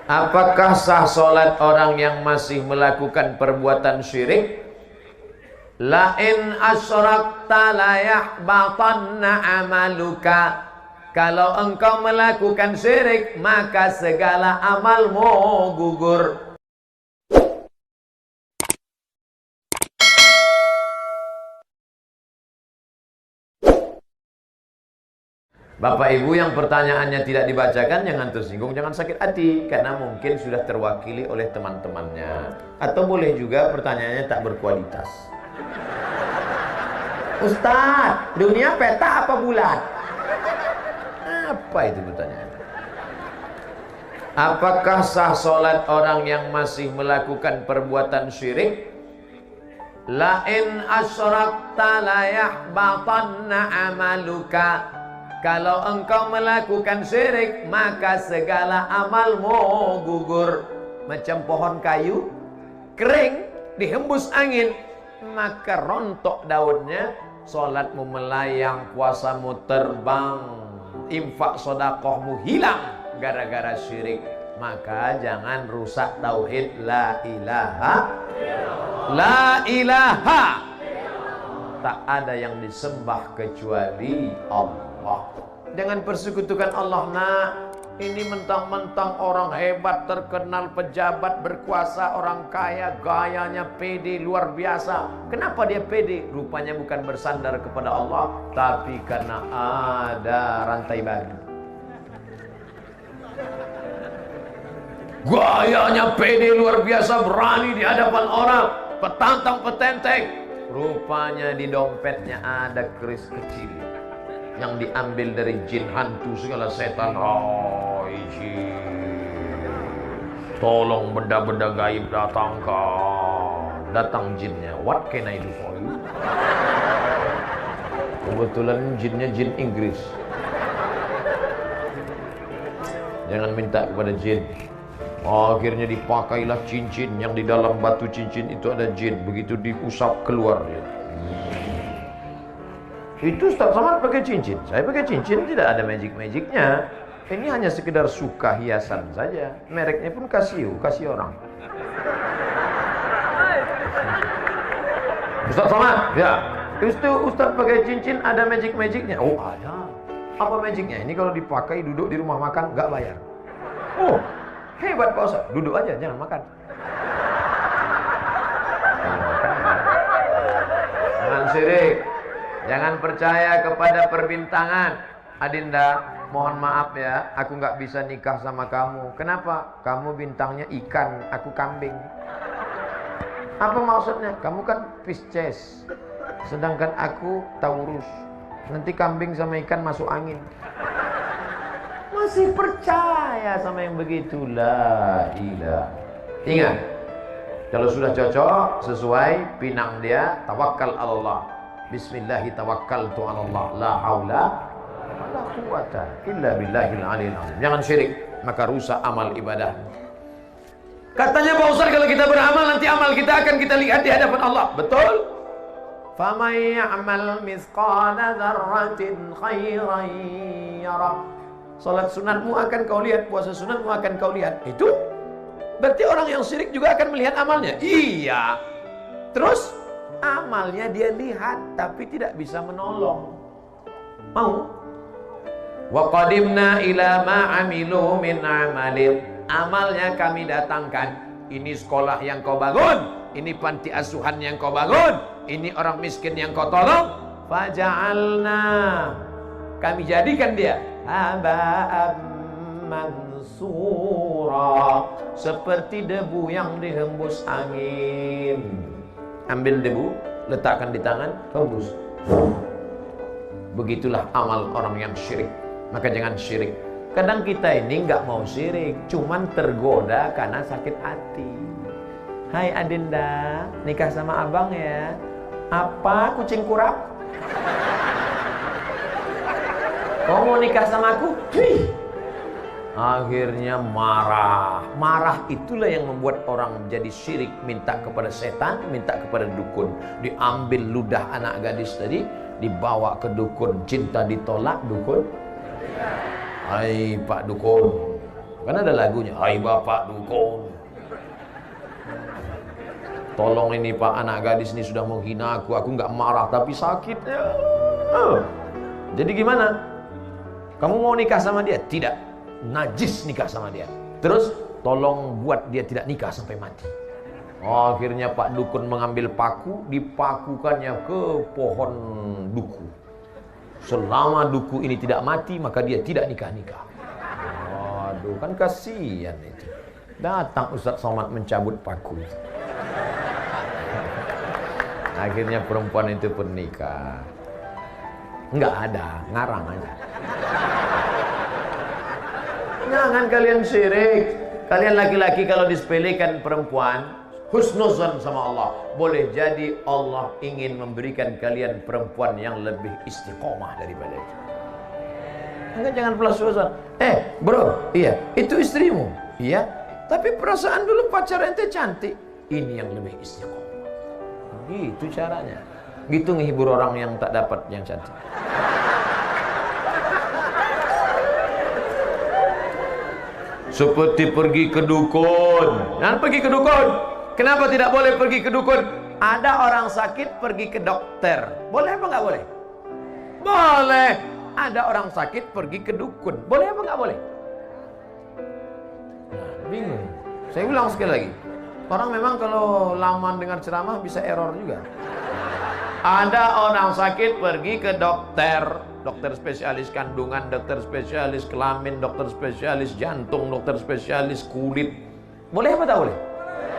Apakah sah solat orang yang masih melakukan perbuatan syirik? La in asyrakta la yahbatanna amaluka. Kalau engkau melakukan syirik, maka segala amalmu gugur. Bapak Ibu yang pertanyaannya tidak dibacakan, jangan tersinggung, jangan sakit hati, karena mungkin sudah terwakili oleh teman-temannya. Atau boleh juga pertanyaannya tak berkualitas. Ustaz, dunia peta apa bulat? Apa itu pertanyaannya? Apakah sah solat orang yang masih melakukan perbuatan syirik? La in asyrakta la yahbatanna amaluka. Kalau engkau melakukan syirik, maka segala amalmu gugur. Macam pohon kayu kering, dihembus angin, maka rontok daunnya. Solatmu melayang, puasamu terbang, infak sodakohmu hilang gara-gara syirik. Maka jangan rusak tauhid la ilaha. La ilaha. Tak ada yang disembah kecuali Allah. Jangan persekutukan Allah, nak. Ini mentang-mentang orang hebat, terkenal, pejabat, berkuasa, orang kaya, gayanya pede luar biasa. Kenapa dia pede? Rupanya bukan bersandar kepada Allah, tapi karena ada rantai baru. Gayanya pede luar biasa, berani di hadapan orang, petantang petenteng. Rupanya di dompetnya ada keris kecil yang diambil dari jin, hantu, segala setan. Oh, jin, tolong benda-benda gaib datangkan. Datang jinnya. What can I do for you? Kebetulan jinnya jin Inggris. Jangan minta kepada jin. Akhirnya dipakailah cincin yang di dalam batu cincin itu ada jin. Begitu diusap keluar dia. Itu Ustaz Somad pakai cincin. Saya pakai cincin, tidak ada magic-magicnya. Ini hanya sekedar suka hiasan saja. Mereknya pun Casio, kasih orang. Ustaz Somad, ya. Ustaz pakai cincin, ada magic-magicnya. Oh, ada. Apa magicnya? Ini kalau dipakai duduk di rumah makan nggak bayar. Oh, hebat Pak Ustaz. Duduk aja, jangan makan. Jangan syirik. Jangan percaya kepada perbintangan. Adinda, mohon maaf ya, aku nggak bisa nikah sama kamu. Kenapa? Kamu bintangnya ikan, aku kambing. Apa maksudnya? Kamu kan Pisces, sedangkan aku Taurus. Nanti kambing sama ikan masuk angin. Masih percaya sama yang begitulah. Ingat, kalau sudah cocok, sesuai pinang dia, tawakal Allah. Bismillahi tawakkaltu 'ala Allah, la haula wala quwata illa billahil aliyil azim. Jangan syirik, maka rusak amal ibadah. Katanya Pak Ustaz, kalau kita beramal nanti amal kita akan kita lihat di hadapan Allah. Betul? Faman ya'mal mithqala dzarratin khairan yarah. Salat sunatmu akan kau lihat, puasa sunatmu akan kau lihat. Itu berarti orang yang syirik juga akan melihat amalnya. Iya. Terus amalnya dia lihat tapi tidak bisa menolong. Mau? Wa qadimna ila ma amilu min amalin. Amalnya kami datangkan. Ini sekolah yang kau bangun, ini panti asuhan yang kau bangun, ini orang miskin yang kau tolong. Faja'alna, kami jadikan dia haba'an mansura, seperti debu yang dihembus angin. Ambil debu, letakkan di tangan, hembus. Begitulah amal orang yang syirik. Maka jangan syirik. Kadang kita ini nggak mau syirik, cuman tergoda karena sakit hati. Hai Adinda, nikah sama abang ya. Apa kucing kurap? Kau mau nikah sama aku? Akhirnya marah. Marah itulah yang membuat orang jadi syirik. Minta kepada setan, minta kepada dukun. Diambil ludah anak gadis tadi, dibawa ke dukun. Cinta ditolak, dukun. Hai Pak Dukun, Kan ada lagunya, hai bapak dukun, tolong ini pak, anak gadis ini sudah menghina aku nggak marah tapi sakit. Jadi gimana? Kamu mau nikah sama dia? Tidak, najis nikah sama dia. Terus tolong buat dia tidak nikah sampai mati. Akhirnya Pak Dukun mengambil paku, dipakukannya ke pohon duku. Selama duku ini tidak mati, maka dia tidak nikah-nikah. Waduh, kan kasihan itu. Datang Ustadz Somad mencabut paku. Akhirnya perempuan itu pun nikah. Enggak ada, ngarang aja. Jangan kalian syirik. Kalian laki-laki kalau disepelekan perempuan, husnuzan sama Allah. Boleh jadi Allah ingin memberikan kalian perempuan yang lebih istiqomah daripada itu. Enggak, jangan pelas-pelasan. Bro, iya, itu istrimu. Iya, tapi perasaan dulu pacar ente cantik. Ini yang lebih istiqomah. Gitu caranya. Gitu ngehibur orang yang tak dapat yang cantik. Seperti pergi ke dukun. Jangan pergi ke dukun. Kenapa tidak boleh pergi ke dukun? Ada orang sakit pergi ke dokter. Boleh apa nggak boleh? Boleh. Ada orang sakit pergi ke dukun. Boleh apa nggak boleh? Nah, bingung. Saya ulang sekali lagi. Orang memang kalau lama dengar ceramah bisa error juga. Ada orang sakit pergi ke dokter. Dokter spesialis kandungan, dokter spesialis kelamin, dokter spesialis jantung, dokter spesialis kulit. Boleh apa tak boleh?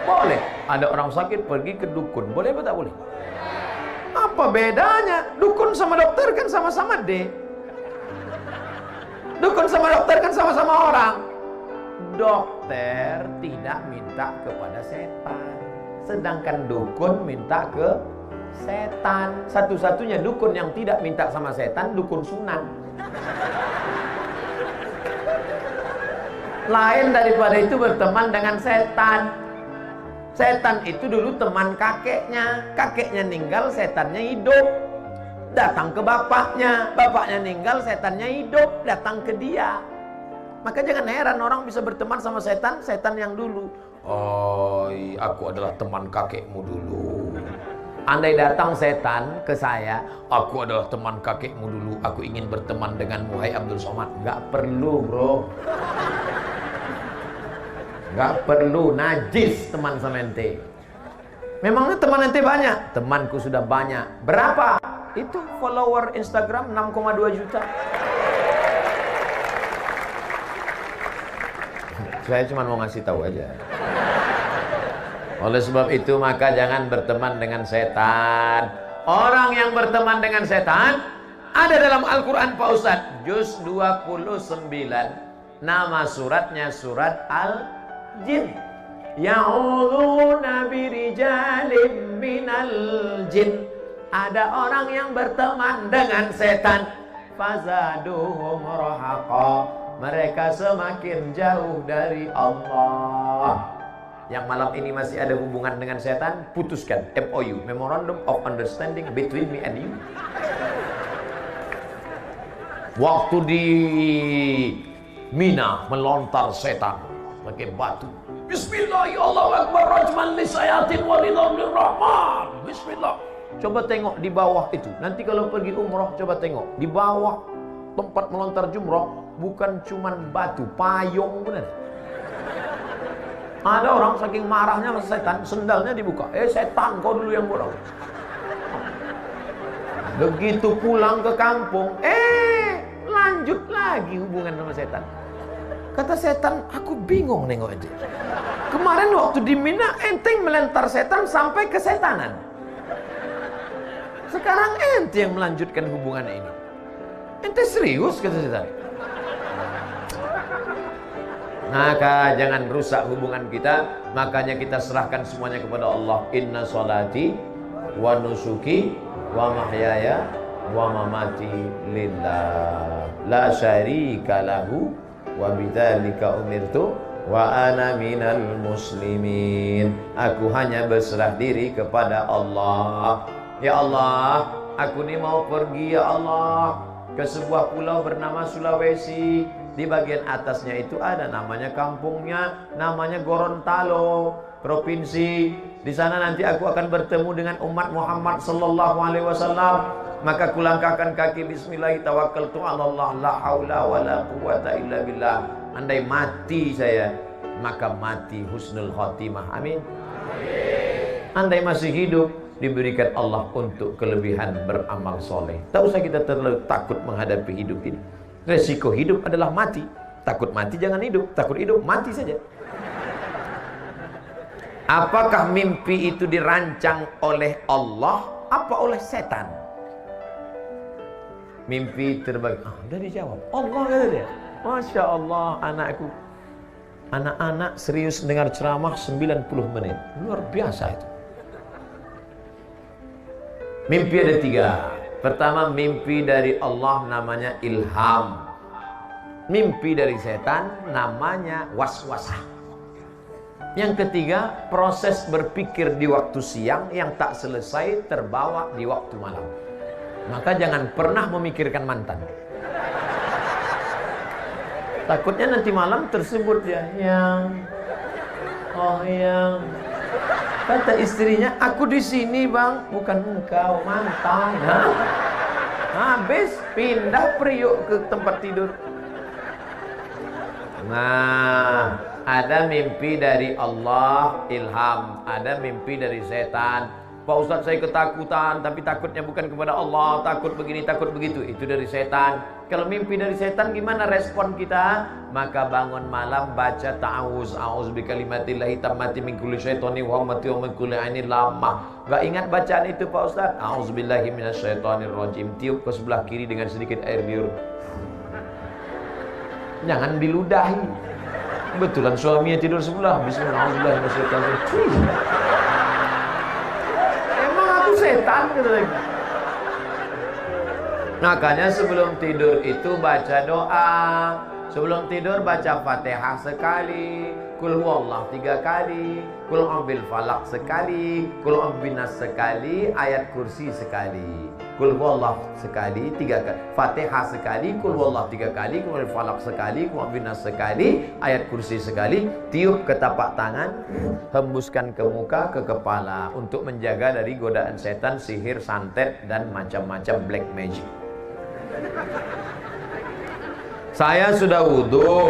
Boleh. Ada orang sakit pergi ke dukun. Boleh apa tak boleh? Apa bedanya? Dukun sama dokter kan sama-sama D. Dukun sama dokter kan sama-sama orang. Dokter tidak minta kepada setan, sedangkan dukun minta ke setan. Satu-satunya dukun yang tidak minta sama setan, dukun Sunan. Lain daripada itu berteman dengan setan. Setan itu dulu teman kakeknya. Kakeknya ninggal, setannya hidup. Datang ke bapaknya. Bapaknya ninggal, setannya hidup. Datang ke dia. Maka jangan heran orang bisa berteman sama setan, setan yang dulu. Oh, aku adalah teman kakekmu dulu. Andai datang setan ke saya, aku adalah teman kakekmu dulu, aku ingin berteman denganmu, hai Abdul Somad. Gak perlu, bro. Gak perlu, najis teman sama ente. Memangnya teman ente banyak? Temanku sudah banyak. Berapa? Itu follower Instagram 6,2 juta. Saya cuma mau ngasih tahu aja. Oleh sebab itu maka jangan berteman dengan setan. Orang yang berteman dengan setan ada dalam Al-Quran Pak Ustadz, juz 29. Nama suratnya surat Al-Jin. Ya'udzuuna birijalim minal jin. Ada orang yang berteman dengan setan. Fazaduhum rahaqa. Mereka semakin jauh dari Allah. Yang malam ini masih ada hubungan dengan setan, putuskan MOU, Memorandum of Understanding between me and you. Waktu di Mina melontar setan pakai batu. Bismillahirrahmanirrahim. Bismillah. Coba tengok di bawah itu. Nanti kalau pergi umroh coba tengok di bawah tempat melontar jumroh. Bukan cuman batu, payung pun ada. Ada orang saking marahnya sama setan, sendalnya dibuka. Setan, kau dulu yang borong. Begitu pulang ke kampung, lanjut lagi hubungan sama setan. Kata setan, aku bingung nengok aja. Kemarin waktu di Mina, enteng melentar setan sampai ke setanan. Sekarang ente yang melanjutkan hubungan ini. Ente serius, kata setan. Maka jangan rusak hubungan kita. Makanya kita serahkan semuanya kepada Allah. Inna sholati wa nusuki wa mahyaya wa mamati lillah la syarika lahu wa bidzalika umirtu wa ana minal muslimin. Aku hanya berserah diri kepada Allah. Ya Allah, aku ini mau pergi ya Allah ke sebuah pulau bernama Sulawesi. Di bagian atasnya itu ada namanya kampungnya, namanya Gorontalo, provinsi. Di sana nanti aku akan bertemu dengan umat Muhammad sallallahu alaihi wasallam. Maka kulangkahkan kaki bismillah tawakkaltu 'ala Allah la haula wala quwata illa billah. Andai mati saya, maka mati husnul khotimah. Amin. Andai masih hidup, diberikan Allah untuk kelebihan beramal soleh. Tak usah kita terlalu takut menghadapi hidup ini. Resiko hidup adalah mati. Takut mati jangan hidup, takut hidup mati saja. Apakah mimpi itu dirancang oleh Allah apa oleh setan? Mimpi terbagi. Udah dijawab. Allah kata dia. Masya Allah anakku. Anak-anak serius dengar ceramah 90 menit. Luar biasa itu. Mimpi ada 3. Pertama, mimpi dari Allah namanya ilham. Mimpi dari setan namanya waswasah. Yang ketiga, proses berpikir di waktu siang yang tak selesai terbawa di waktu malam. Maka jangan pernah memikirkan mantan. Takutnya nanti malam tersebut dia yang kata istrinya, aku di sini bang, bukan engkau mantan. Habis pindah priuk ke tempat tidur. Nah, ada mimpi dari Allah ilham, ada mimpi dari setan. Pak Ustadz saya ketakutan, tapi takutnya bukan kepada Allah, takut begini, takut begitu. Itu dari setan. Kalau mimpi dari setan gimana respon kita? Maka bangun malam baca ta'awuz, a'udzu bikalimatillahi tammati min kulli syaitani wa hamati wa min kulli ainin lamah. Gak ingat bacaan itu Pak Ustadz? A'udzubillahi minasyaitonirrajim. Tiup ke sebelah kiri dengan sedikit air liur. Jangan diludahi. Betulan suaminya tidur sebelah. Bismillahirrahmanirrahim. Setan gitu lagi. Makanya sebelum tidur itu baca doa. Sebelum tidur baca Fatihah sekali, Qul huwallah 3 kali, Qul a'udzu falaq sekali, Qul a'udzu binas sekali, ayat kursi sekali. Qul huwallah sekali 3 kali, Fatihah sekali, Qul huwallah 3 kali, Qul falaq sekali, Qul a'udzu binas sekali, ayat kursi sekali. Tiup ke tapak tangan, hembuskan ke muka, ke kepala untuk menjaga dari godaan setan, sihir, santet dan macam-macam black magic. Saya sudah wudhu,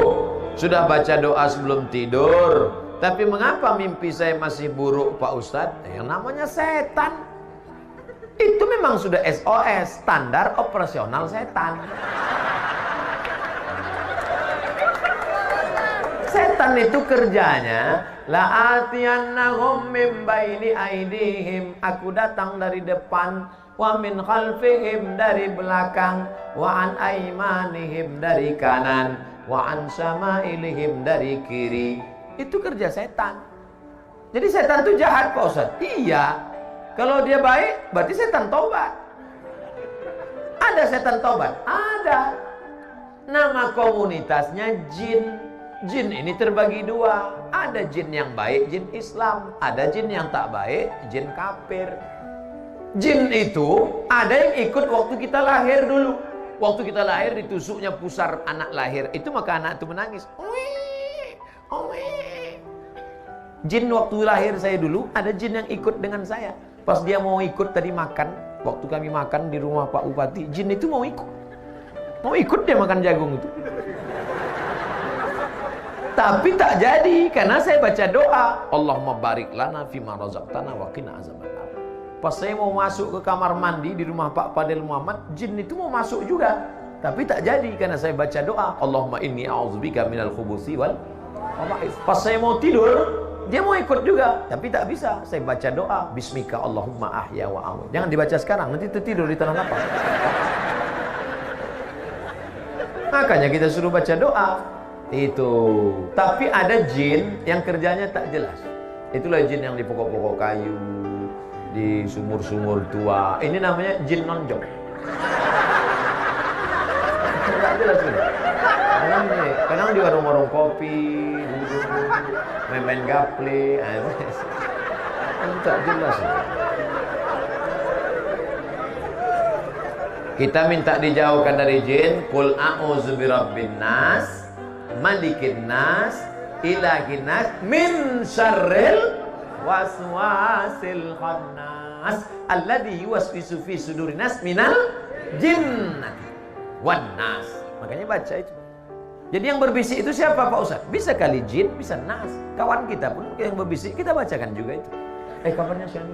sudah baca doa sebelum tidur, tapi mengapa mimpi saya masih buruk Pak Ustadz? Yang namanya setan. Itu memang sudah SOS, standar operasional setan. Setan itu kerjanya la'atiyannahum min baini aidihim, aku datang dari depan, wa min khalfihim dari belakang, wa an aimanihim dari kanan, wa an syama'ilihim dari kiri. Itu kerja setan. Jadi setan itu jahat Pak Ustaz? Iya. Kalau dia baik berarti setan tobat. Ada setan tobat? Ada. Nama komunitasnya jin. Jin ini terbagi 2. Ada jin yang baik, jin Islam. Ada jin yang tak baik, jin kafir. Jin itu ada yang ikut waktu kita lahir dulu. Waktu kita lahir ditusuknya pusar anak lahir. Itu maka anak itu menangis. Jin waktu lahir saya dulu, ada jin yang ikut dengan saya. Pas dia mau ikut tadi makan, waktu kami makan di rumah Pak Bupati, jin itu mau ikut. Mau ikut dia makan jagung itu. Tapi tak jadi karena saya baca doa, Allahumma barik lana fima razaqtana wa qina azabannar. Pas saya mau masuk ke kamar mandi di rumah Pak Fadil Muhammad, jin itu mau masuk juga. Tapi tak jadi karena saya baca doa, Allahumma inni a'udzubika minal khubuthi wal khaba'ith. Pas saya mau tidur, dia mau ikut juga, tapi tak bisa. Saya baca doa, bismika Allahumma ahya wa amut. Jangan dibaca sekarang, nanti tertidur di tanah lapang. Makanya kita suruh baca doa. Itu. Tapi ada jin yang kerjanya tak jelas. Itulah jin yang di pokok-pokok kayu, di sumur-sumur tua. Ini namanya jin nonjok. Tak jelas ini. Kadang di warung-warung kopi, duduk, main gaple, tak jelas. Kita minta dijauhkan dari jin. Qul a'udzu birabbin nas, malikin nas, ilahin nas, min syarril waswasil khannas alladzi yuwaswisu fi sudurin nas minal jinnati wan nas. Makanya baca itu. Jadi yang berbisik itu siapa Pak Ustaz? Bisa kali jin, bisa nas. Kawan kita pun yang berbisik kita bacakan juga itu. Kabarnya saya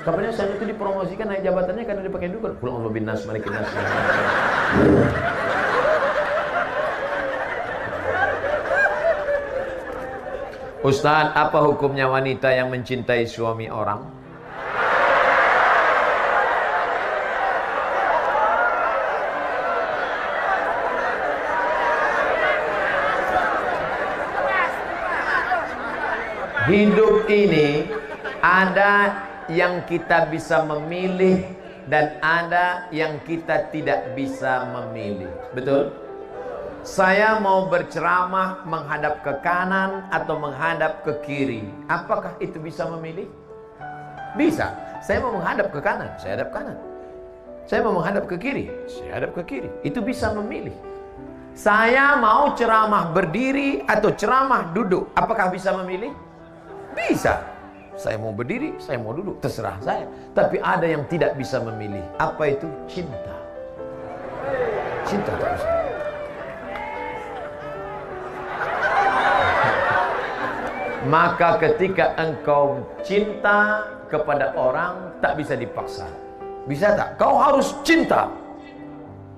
kabarnya saya itu dipromosikan naik jabatannya karena dipakai dukun. Qul a'udzu bin nas, malikin nas. Ustaz, apa hukumnya wanita yang mencintai suami orang? Hidup ini ada yang kita bisa memilih dan ada yang kita tidak bisa memilih. Betul? Saya mau berceramah menghadap ke kanan atau menghadap ke kiri. Apakah itu bisa memilih? Bisa. Saya mau menghadap ke kanan, saya hadap kanan. Saya mau menghadap ke kiri, saya hadap ke kiri. Itu bisa memilih. Saya mau ceramah berdiri atau ceramah duduk. Apakah bisa memilih? Bisa. Saya mau berdiri, saya mau duduk, terserah saya. Tapi ada yang tidak bisa memilih. Apa itu? Cinta. Cinta tak bisa. Maka ketika engkau cinta kepada orang, tak bisa dipaksa. Bisa tak? Kau harus cinta.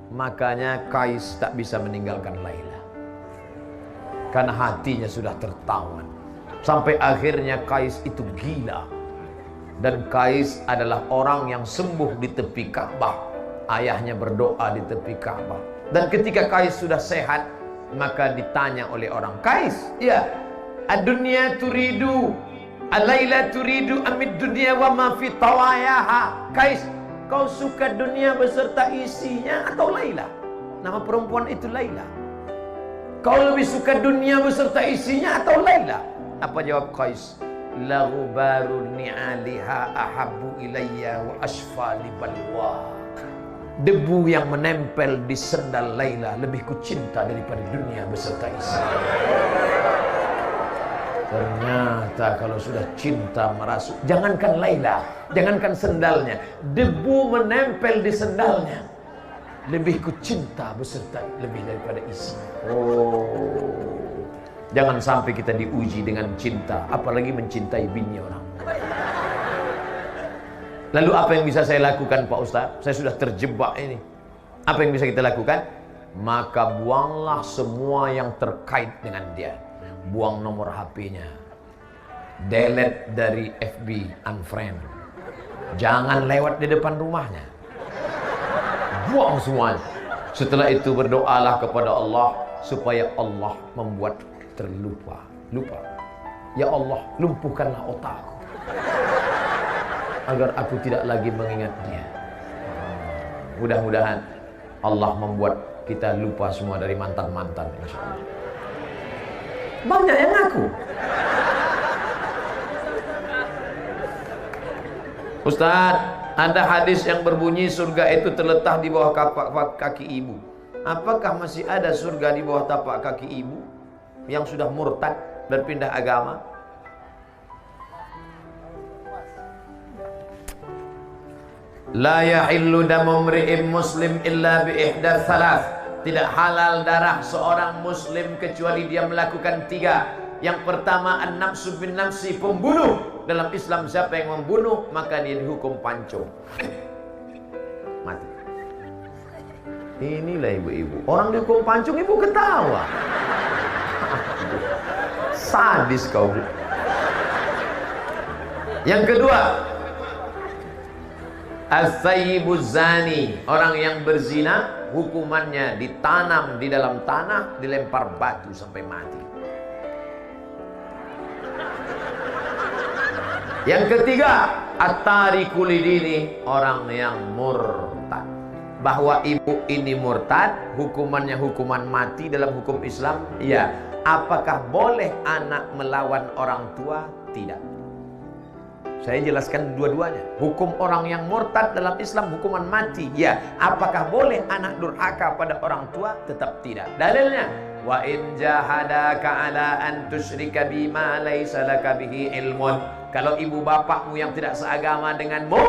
Makanya Kais tak bisa meninggalkan Laila. Karena hatinya sudah tertawan. Sampai akhirnya Kais itu gila. Dan Kais adalah orang yang sembuh di tepi Ka'bah. Ayahnya berdoa di tepi Ka'bah. Dan ketika Kais sudah sehat, maka ditanya oleh orang, Kais, ya, ad-dunya turidu, al-laila turidu amid dunya wa ma fi tawayaha. Kais, kau suka dunia beserta isinya atau Laila? Nama perempuan itu Laila. Kau lebih suka dunia beserta isinya atau Laila? Apa jawab Kais? Lahu baru ni'aliha ahabu ilayya wa asfa li balwa. Debu yang menempel di sendal Laila lebih kucinta daripada dunia beserta isinya. Ternyata kalau sudah cinta merasuk, jangankan Laila, jangankan sendalnya, debu menempel di sendalnya lebih kucinta beserta lebih daripada isinya. Oh. Jangan sampai kita diuji dengan cinta, apalagi mencintai bini orang. Lalu apa yang bisa saya lakukan Pak Ustaz? Saya sudah terjebak ini. Apa yang bisa kita lakukan? Maka buanglah semua yang terkait dengan dia. Buang nomor HP-nya. Delete dari FB, unfriend. Jangan lewat di depan rumahnya. Buang semuanya. Setelah itu berdoalah kepada Allah supaya Allah membuat terlupa. Lupa. Ya Allah, lumpuhkanlah otakku agar aku tidak lagi mengingat dia. Mudah-mudahan Allah membuat kita lupa semua dari mantan-mantan, insyaallah. Banyak yang ngaku. Ustaz, ada hadis yang berbunyi surga itu terletak di bawah tapak kaki ibu. Apakah masih ada surga di bawah tapak kaki ibu yang sudah murtad, berpindah agama? La yahillu damu mri'in muslim illa bi ihda thalath. Tidak halal darah seorang muslim kecuali dia melakukan 3. Yang pertama, an-nafsu bin nafsi, pembunuh. Dalam Islam siapa yang membunuh maka dia dihukum pancung, mati. Inilah ibu-ibu, orang dihukum pancung ibu ketawa. Sadis kau. Yang kedua, as-sayyibuz zani, orang yang berzina, hukumannya ditanam di dalam tanah, dilempar batu sampai mati. Yang ketiga, at-tariku lidini, orang yang murtad. Bahwa ibu ini murtad, hukumannya hukuman mati dalam hukum Islam. Ya. Apakah boleh anak melawan orang tua? Tidak. Saya jelaskan dua-duanya. Hukum orang yang murtad dalam Islam hukuman mati. Ya, apakah boleh anak durhaka pada orang tua? Tetap tidak. Dalilnya, wa in jahadaka ala an tusyrika bima laisa laka bihi ilmun. Kalau ibu bapakmu yang tidak seagama denganmu,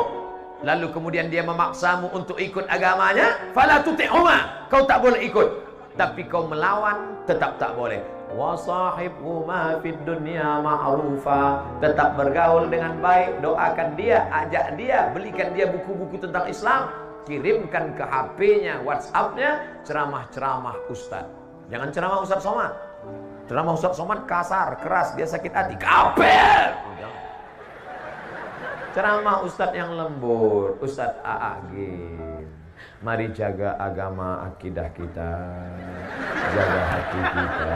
lalu kemudian dia memaksamu untuk ikut agamanya, fala tuti'huma, kau tak boleh ikut. Tapi kau melawan, tetap tak boleh. Wa sahibhuma fid dunya ma'rufa, tetap bergaul dengan baik, doakan dia, ajak dia, belikan dia buku-buku tentang Islam, kirimkan ke HP-nya, WhatsApp-nya ceramah-ceramah Ustaz. Jangan ceramah Ustaz Somad. Ceramah Ustaz Somad kasar, keras, dia sakit hati, kafir. Ceramah Ustaz yang lembut, Ustaz AAG. Mari jaga agama akidah kita, jaga hati kita,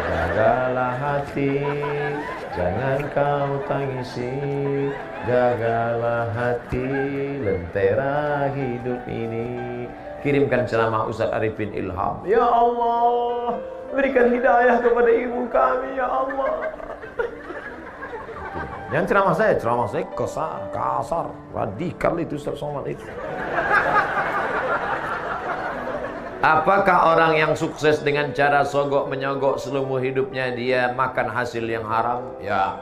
jagalah hati, jangan kau tangisi, jagalah hati, lentera hidup ini. Kirimkan ceramah Ustaz Arifin Ilham. Ya Allah, berikan hidayah kepada ibu kami, ya Allah. Yang ceramah saya kasar, radikal itu Ustaz Somad itu. Apakah orang yang sukses dengan cara sogok menyogok seluruh hidupnya dia makan hasil yang haram? Ya.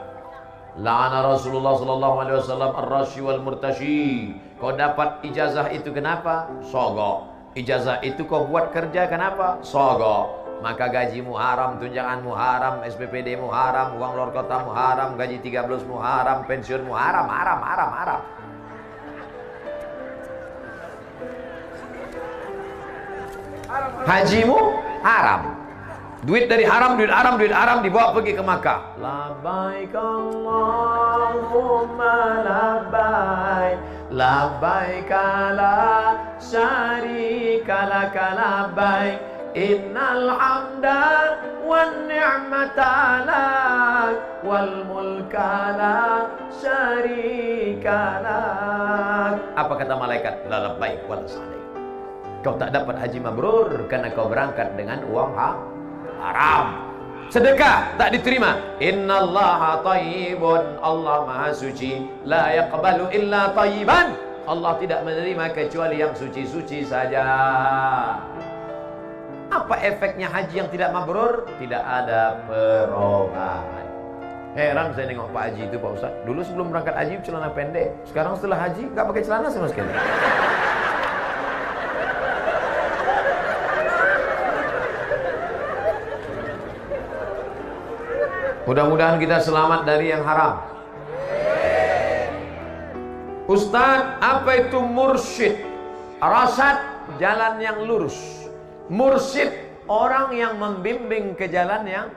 La'ana Rasulullah sallallahu alaihi wasallam ar-rashi wal murtashi. Kau dapat ijazah itu kenapa? Sogok. Ijazah itu kau buat kerja kenapa? Sogok. Maka gajimu haram, tunjanganmu haram, SPPD-mu haram, uang luar kotamu haram, gaji 13-mu haram, pensiunmu haram. Hajimu haram. Duit dari haram dibawa pergi ke Makkah. Labbaik Allahumma labbaik, labbaik la syarika laka labbaik, innal hamda wan ni'mata lak wal mulka la syarika lak. Apa kata malaikat? La labbaik wa la sa'daik. Kau tak dapat haji mabrur karena kau berangkat dengan uang haram. Sedekah tak diterima. Innallaha thayyibun, Allah Maha Suci. La yaqbalu illa thayyiban. Allah tidak menerima kecuali yang suci-suci saja. Apa efeknya haji yang tidak mabrur? Tidak ada perubahan. Heran saya nengok Pak Haji itu, Pak Ustaz. Dulu sebelum berangkat haji celana pendek. Sekarang setelah haji nggak pakai celana sama sekali. Mudah-mudahan kita selamat dari yang haram. Ustaz, apa itu mursyid? Rasyad, jalan yang lurus. Mursyid, orang yang membimbing ke jalan yang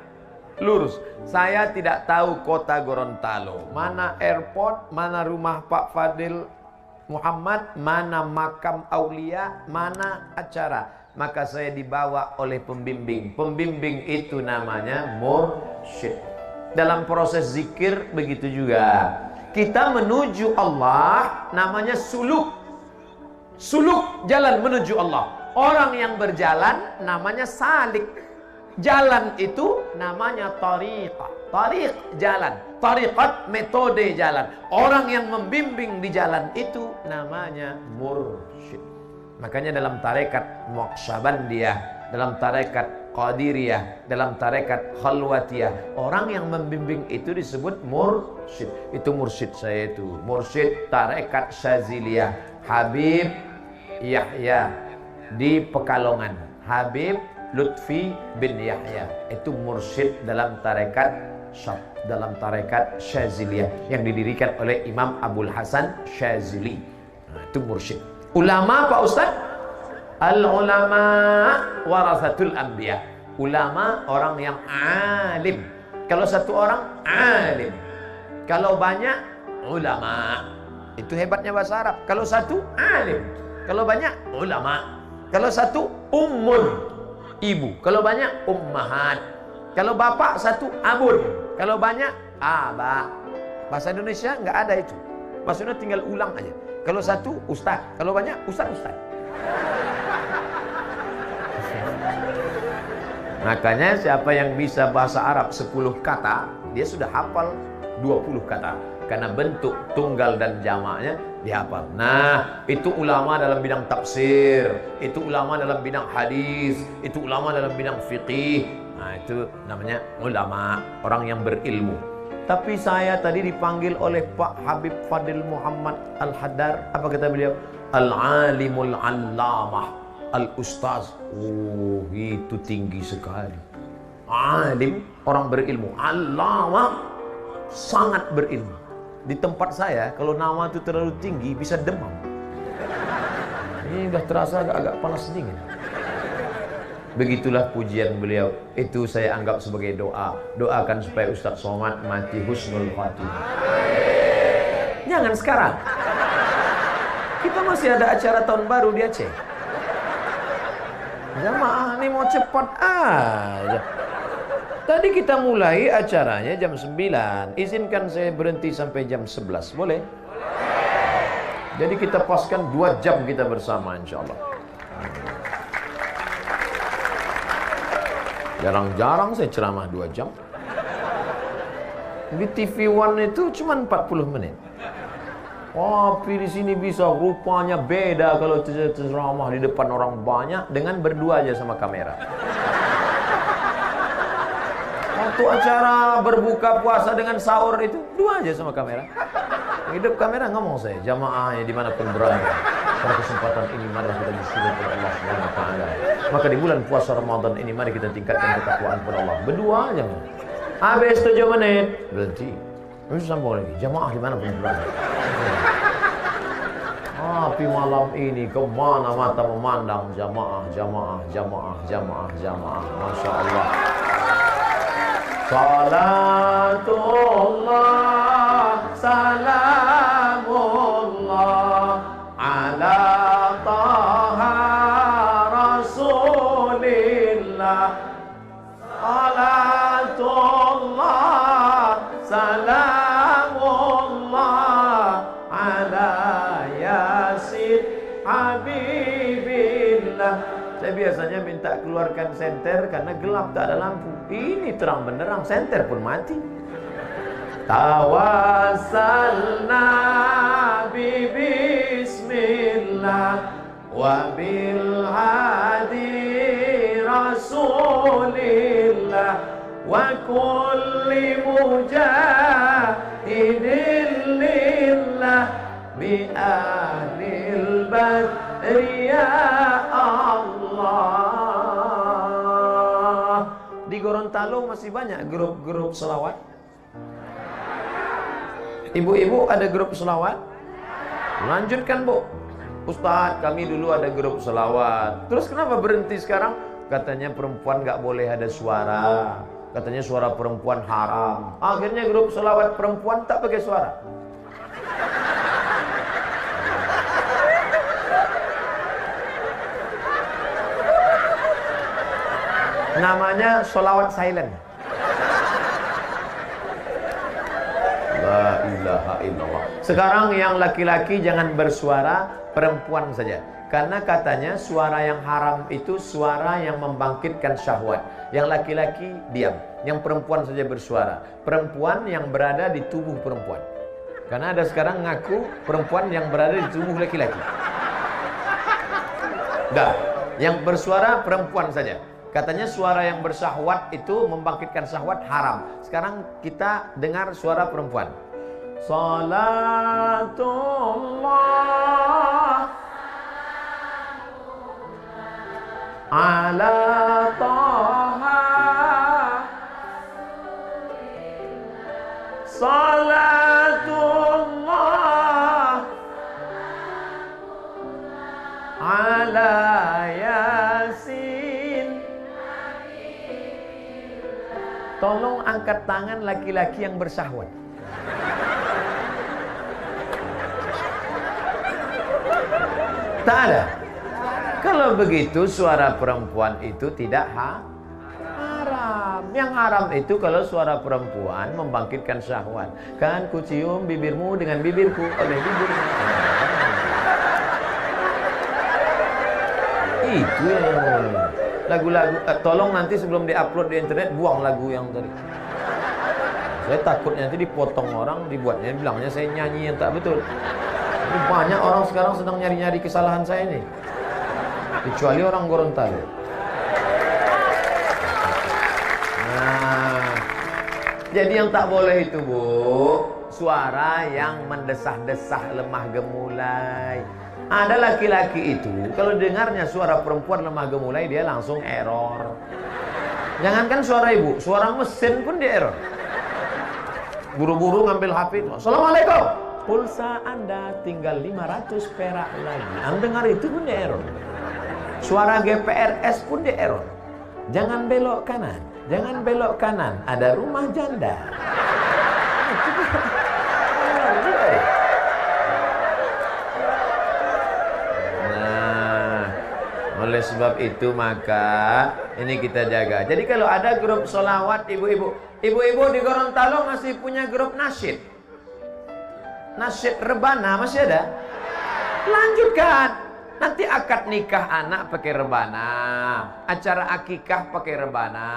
lurus. Saya tidak tahu kota Gorontalo, mana airport, mana rumah Pak Fadil Muhammad, mana makam Aulia, mana acara. Maka saya dibawa oleh pembimbing. Pembimbing itu namanya mursyid. Dalam proses zikir begitu juga. Kita menuju Allah namanya suluk. Suluk, jalan menuju Allah. Orang yang berjalan namanya salik. Jalan itu namanya tariqah. Tariq, jalan. Tariqat, metode jalan. Orang yang membimbing di jalan itu namanya mursyid. Makanya dalam tarekat Naqsyabandiyah, dalam tarekat Qadiriyah, dalam tarekat Khalwatiyah, orang yang membimbing itu disebut mursyid. Itu mursyid saya itu. Mursyid tarekat Syaziliyah, Habib Yahya di Pekalongan. Habib Lutfi bin Yahya. Itu mursyid dalam tarekat Syaziliyah yang didirikan oleh Imam Abul Hasan Syazili. Nah, itu mursyid. Ulama Pak Ustaz? Al-ulama warasatul anbiya. Ulama orang yang alim. Kalau satu orang alim, kalau banyak ulama. Itu hebatnya bahasa Arab. Kalau satu alim, kalau banyak ulama. Kalau satu ummun, ibu. Kalau banyak ummahat. Kalau bapak satu abun. Kalau banyak aba. Bahasa Indonesia nggak ada itu. Maksudnya tinggal ulang aja. Kalau satu ustaz, kalau banyak ustaz. Makanya siapa yang bisa bahasa Arab 10 kata, dia sudah hafal 20 kata. karena bentuk tunggal dan jamaknya dihafal. Nah, itu ulama dalam bidang tafsir, itu ulama dalam bidang hadis, itu ulama dalam bidang fikih. Nah, itu namanya ulama, orang yang berilmu. Tapi saya tadi dipanggil oleh Pak Habib Fadil Muhammad Al-Haddar. Apa kata beliau? Al-alimul allamah, al-ustaz. Oh, itu tinggi sekali. Alim, orang berilmu. Allamah, sangat berilmu. Di tempat saya, kalau nama itu terlalu tinggi, bisa demam. Ini udah terasa agak panas dingin. Begitulah pujian beliau. Itu saya anggap sebagai doa. Doakan supaya Ustaz Somad mati husnul khatimah. Jangan sekarang. Kita masih ada acara tahun baru di Aceh. Jamaah ini mau cepat aja. Tadi kita mulai acaranya jam 9. Izinkan saya berhenti sampai jam 11. Boleh? Jadi kita paskan 2 jam kita bersama insya Allah. Jarang-jarang saya ceramah 2 jam. Di TV One itu cuma 40 menit. Tapi di sini bisa, rupanya beda kalau ceramah di depan orang banyak dengan berdua aja sama kamera. Waktu acara berbuka puasa dengan sahur itu 2 aja sama kamera. Hidup kamera ngomong saya, jamaahnya dimanapun berada. Pada kesempatan ini mari kita bersyukur kepada Allah Subhanahu wa taala. Maka di bulan puasa Ramadan ini mari kita tingkatkan ketakwaan kepada Allah. Berdua aja. Habis 7 menit berhenti. Terus sambung lagi, jamaah dimanapun berada. Tapi malam ini kemana mata memandang, jamaah, jamaah, jamaah, jamaah, jamaah. Masya Allah. Salatullah, salamullah ala taha rasulillah. Salatullah, salamullah ala yasin habibillah. Saya biasanya minta keluarkan senter karena gelap, tak ada lampu. Ini terang benderang, senter pun mati. Tawassalna bi bismillah wa bil hadi rasulillah wa kulli mujahidin lillah bi ahlil badri ya Allah. Di Gorontalo masih banyak grup-grup selawat. Ibu-ibu ada grup selawat? Lanjutkan, Bu. Ustadz, kami dulu ada grup selawat. Terus kenapa berhenti sekarang? Katanya perempuan gak boleh ada suara. Katanya suara perempuan haram. Akhirnya grup selawat perempuan tak pakai suara. Namanya solawat silent. La ilaha illallah. Sekarang yang laki-laki jangan bersuara, perempuan saja. Karena katanya suara yang haram itu suara yang membangkitkan syahwat. Yang laki-laki diam, yang perempuan saja bersuara. Perempuan yang berada di tubuh perempuan. Karena ada sekarang ngaku perempuan yang berada di tubuh laki-laki. Enggak, yang bersuara perempuan saja. Katanya suara yang bersyahwat itu membangkitkan syahwat haram. Sekarang kita dengar suara perempuan. Salatullah ala taha salatullah ala yasin. Tolong angkat tangan laki-laki yang bersyahwat. Tak ada. Kalau begitu suara perempuan itu tidak haram. Yang haram itu kalau suara perempuan membangkitkan syahwat. Kan ku cium bibirmu dengan bibirku oleh bibirmu. Itu yang lagu-lagu. Tolong nanti sebelum diupload di internet buang lagu yang tadi. Saya takutnya nanti dipotong orang, dibuatnya, bilangnya saya nyanyi yang tak betul. Ini banyak orang sekarang sedang nyari-nyari kesalahan saya ini. Kecuali orang Gorontalo. Nah, jadi yang tak boleh itu, Bu, suara yang mendesah-desah, lemah gemulai. Ada laki-laki itu, kalau dengarnya suara perempuan lemah gemulai, dia langsung error. Jangankan suara ibu, suara mesin pun dia error. Buru-buru ngambil HP itu. Assalamualaikum. Pulsa Anda tinggal 500 perak lagi. Anda dengar itu pun dia error. Suara GPRS pun dia error. Jangan belok kanan. Jangan belok kanan. Ada rumah janda. Nah, oleh sebab itu maka ini kita jaga. Jadi kalau ada grup solawat ibu-ibu di Gorontalo masih punya grup nasyid. Nasyid rebana masih ada? Lanjutkan. Nanti akad nikah anak pakai rebana, acara akikah pakai rebana,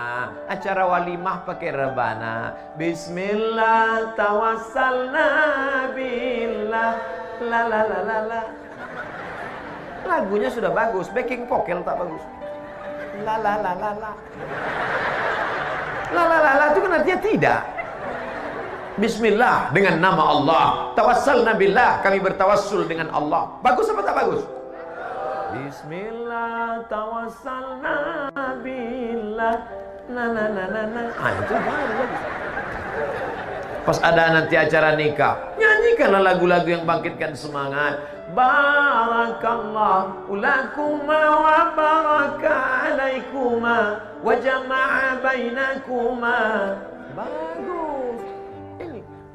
acara walimah pakai rebana. Bismillah tawassalna billah la la la la la. Lagunya sudah bagus, backing vocal tak bagus. La la la la la. La la la la itu kan artinya tidak. Bismillah dengan nama Allah. Tawassalna billah, kami bertawassul dengan Allah. Bagus apa tak bagus? Bismillah tawassalna billah na na na na na. Itu bagus. Pas ada nanti acara nikah, nyanyikanlah lagu-lagu yang bangkitkan semangat. Barakallahu lakuma wa baraka alaikuma wa jama'a bainakuma. Bagus.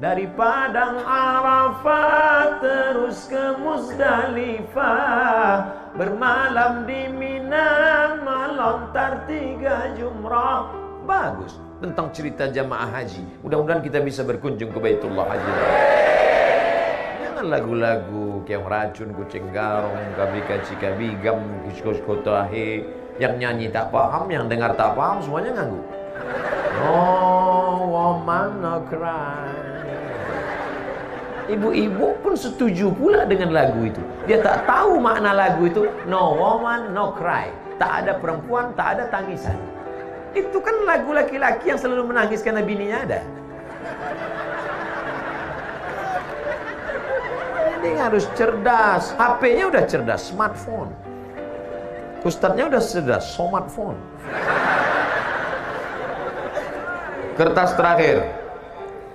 Dari Padang Arafah terus ke Muzdalifah, bermalam di Mina, melontar 3 jumrah. Bagus. Tentang cerita jamaah haji. Mudah-mudahan kita bisa berkunjung ke Baitullah Haji. Jangan lagu-lagu kayak racun, kucing garong, kabika cikabigam, kuskotahe. Yang nyanyi tak paham, yang dengar tak paham, semuanya nganggu. Oh, woman no cry. Ibu-ibu pun setuju pula dengan lagu itu. Dia tak tahu makna lagu itu. No woman, no cry. Tak ada perempuan, tak ada tangisan. Itu kan lagu laki-laki yang selalu menangis karena bininya ada. Ini harus cerdas. HP-nya udah cerdas, smartphone. Ustadznya udah cerdas, smartphone. Kertas terakhir.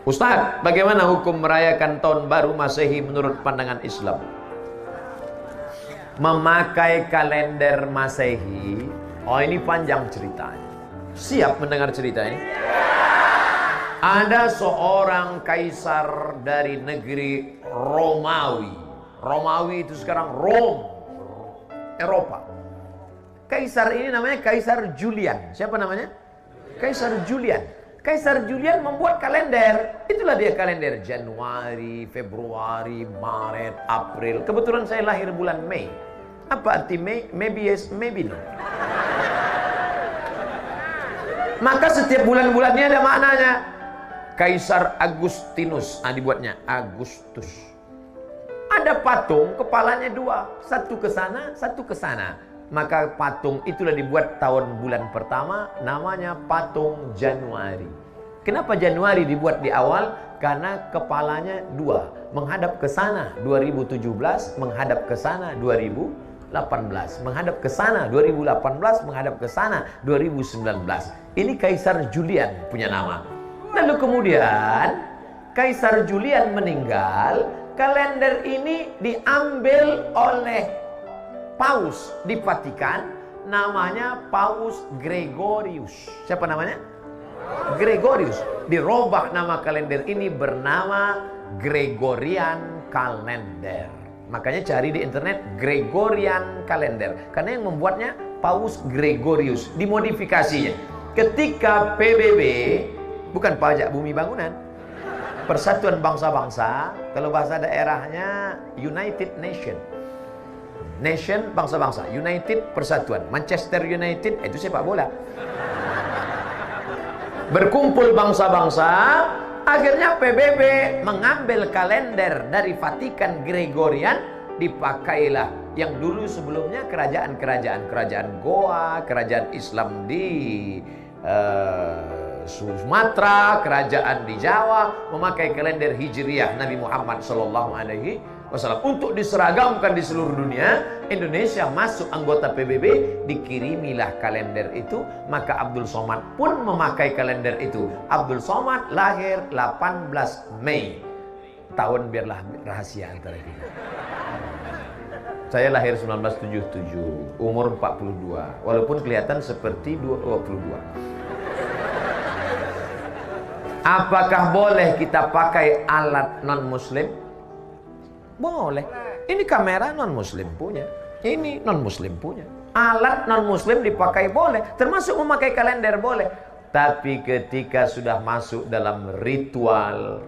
Ustaz, bagaimana hukum merayakan tahun baru Masehi menurut pandangan Islam? Memakai kalender Masehi. Oh, ini panjang ceritanya. Siap mendengar cerita ini? Ada seorang kaisar dari negeri Romawi. Romawi itu sekarang Rome, Eropa. Kaisar ini namanya Kaisar Julian. Siapa namanya? Kaisar Julian. Kaisar Julian membuat kalender. Itulah dia kalender Januari, Februari, Maret, April. Kebetulan saya lahir bulan Mei. Apa arti Mei? Maybe yes, maybe no. Maka setiap bulan-bulannya ada maknanya. Kaisar Agustinus, dibuatnya Agustus. Ada patung, kepalanya 2. Satu ke sana, satu ke sana. Maka patung itulah dibuat tahun bulan pertama, namanya patung Januari. Kenapa Januari dibuat di awal? Karena kepalanya 2, menghadap ke sana 2017, menghadap ke sana 2018, menghadap ke sana 2018, menghadap ke sana 2019. Ini Kaisar Julian punya nama. Lalu kemudian Kaisar Julian meninggal, kalender ini diambil oleh Paus di Vatikan, namanya Paus Gregorius. Siapa namanya? Gregorius. Dirubah nama kalender ini bernama Gregorian Calendar. Makanya cari di internet Gregorian Calendar. Karena yang membuatnya Paus Gregorius. Dimodifikasinya. Ketika PBB, bukan Pajak Bumi Bangunan, Persatuan Bangsa-Bangsa, kalau bahasa daerahnya United Nation. Nation, bangsa-bangsa. United, persatuan. Manchester United, itu sepak bola. Berkumpul bangsa-bangsa, Akhirnya PBB mengambil kalender dari Vatikan Gregorian, dipakailah yang dulu sebelumnya kerajaan Goa, kerajaan Islam di Sumatera, kerajaan di Jawa memakai kalender Hijriah Nabi Muhammad SAW. Untuk diseragamkan di seluruh dunia, Indonesia masuk anggota PBB, dikirimilah kalender itu. Maka Abdul Somad pun memakai kalender itu. Abdul Somad lahir 18 Mei. Tahun biarlah rahasia antara kita. Saya lahir 1977, umur 42. Walaupun kelihatan seperti 22. Apakah boleh kita pakai alat non-muslim? Boleh. Ini kamera non-muslim punya. Ini non-muslim punya. Alat non-muslim dipakai boleh. Termasuk memakai kalender boleh. Tapi ketika sudah masuk dalam ritual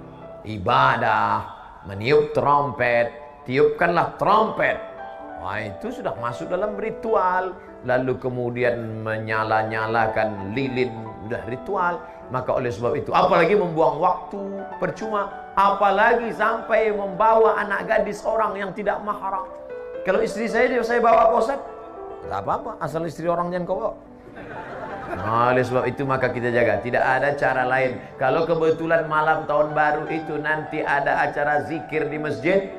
ibadah, meniup trompet, tiupkanlah trompet. Wah, itu sudah masuk dalam ritual. Lalu kemudian menyala-nyalakan lilin, sudah ritual. Maka oleh sebab itu, apalagi membuang waktu percuma, apalagi sampai membawa anak gadis orang yang tidak mahram. Kalau istri saya bawa Pak Ustaz, tak apa-apa, asal istri orang jangan kau bawa. Nah, oleh sebab itu maka kita jaga. Tidak ada cara lain. Kalau kebetulan malam tahun baru itu nanti ada acara zikir di masjid,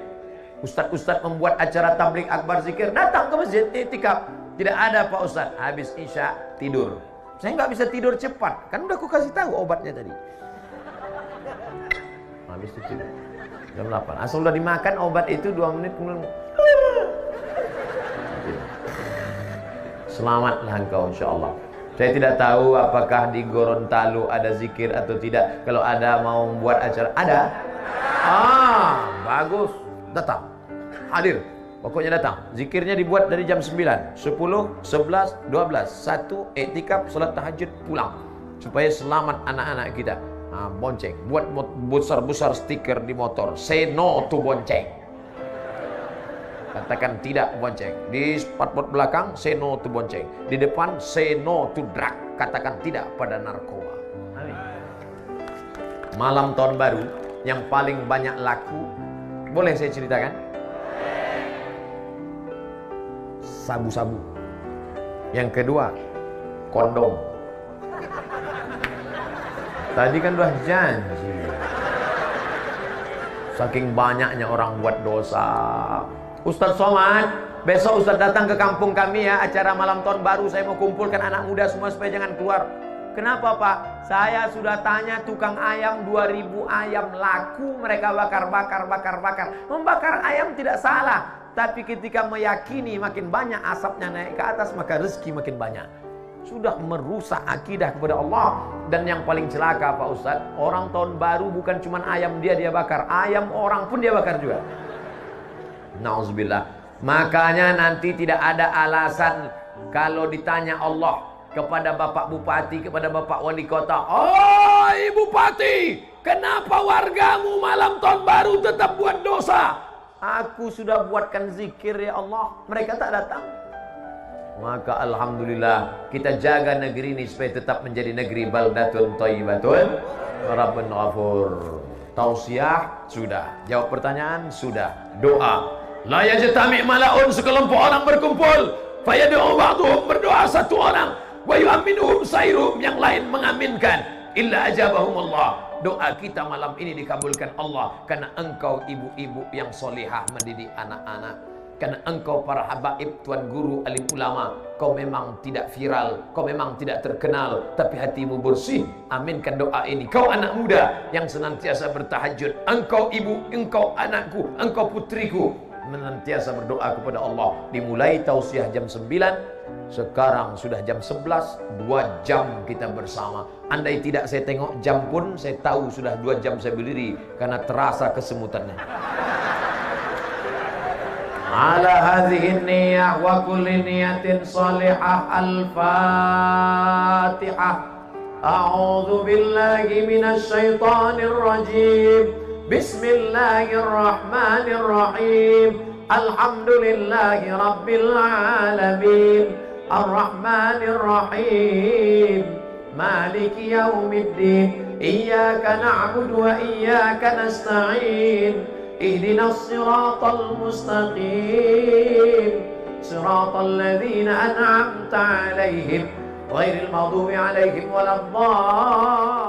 ustaz-ustaz membuat acara tabligh akbar zikir, datang ke masjid iktikaf. Tidak ada Pak Ustaz, habis isya tidur. Saya nggak bisa tidur cepat, kan udah aku kasih tahu obatnya tadi. Habis itu tidur jam 8. Asal udah dimakan obat itu 2 menit kemudian. Selamatlah engkau insyaallah. Saya tidak tahu apakah di Gorontalo ada zikir atau tidak. Kalau ada mau membuat acara, ada. Bagus. Datang. Hadir. Pokoknya datang. Zikirnya dibuat dari jam 9, 10, 11, 12. 1 iktikaf, salat tahajud, pulang. Supaya selamat anak-anak kita. Bonceng. Buat besar-besar stiker di motor. Say no to bonceng. Katakan tidak bonceng. Di spotboard belakang, say no to bonceng. Di depan, say no to drug. Katakan tidak pada narkoba. Amin. Malam tahun baru yang paling banyak laku, boleh saya ceritakan? Sabu-sabu. Yang kedua, kondom. Tadi kan udah janji. Saking banyaknya orang buat dosa. Ustaz Somad, besok Ustaz datang ke kampung kami ya, acara malam tahun baru. Saya mau kumpulkan anak muda semua supaya jangan keluar. Kenapa Pak? Saya sudah tanya tukang ayam, 2000 ayam laku, mereka bakar. Membakar ayam tidak salah. Tapi ketika meyakini makin banyak asapnya naik ke atas, maka rezeki makin banyak. Sudah merusak akidah kepada Allah. Dan yang paling celaka Pak Ustadz, orang tahun baru bukan cuma ayam dia bakar, ayam orang pun dia bakar juga. Nauzubillah. Makanya nanti tidak ada alasan kalau ditanya Allah kepada Bapak Bupati, kepada Bapak Wali Kota, "Oi Bupati, kenapa wargamu malam tahun baru tetap buat dosa?" Aku sudah buatkan zikir ya Allah, mereka tak datang. Maka alhamdulillah kita jaga negeri ini supaya tetap menjadi negeri baldatun thayyibatun rabbun ghafur. Tausiah sudah, jawab pertanyaan sudah, doa. La yajtami' malaun, sekelompok orang berkumpul, fayad'u ba'dhum, berdoa satu orang, wa yu'minuhum sairum, yang lain mengaminkan, illa ajabahumullah. Doa kita malam ini dikabulkan Allah karena engkau ibu-ibu yang solihah mendidik anak-anak. Karena engkau para habaib, tuan guru, alim ulama, kau memang tidak viral, kau memang tidak terkenal, tapi hatimu bersih. Aminkan doa ini. Kau anak muda yang senantiasa bertahajud, engkau ibu, engkau anakku, engkau putriku, senantiasa berdoa kepada Allah. Dimulai tausiah jam 9, sekarang sudah jam 11, 2 jam kita bersama. Andai tidak saya tengok jam pun, saya tahu sudah 2 jam saya berdiri karena terasa kesemutannya. Ala hadhihi niyyah wa kulli niyatin salihah. Al-Fatihah. A'udzu billahi minasy syaithanir rajim. Bismillahirrahmanirrahim. Alhamdulillahi rabbil alamin. Ar-Rahmanir Rahim. Maliki yaumiddin. Iyyaka na'budu wa iyyaka nasta'in. Ihdinas siratal mustaqim. Siratal ladzina an'amta 'alaihim ghairil maghdubi 'alaihim waladdallin.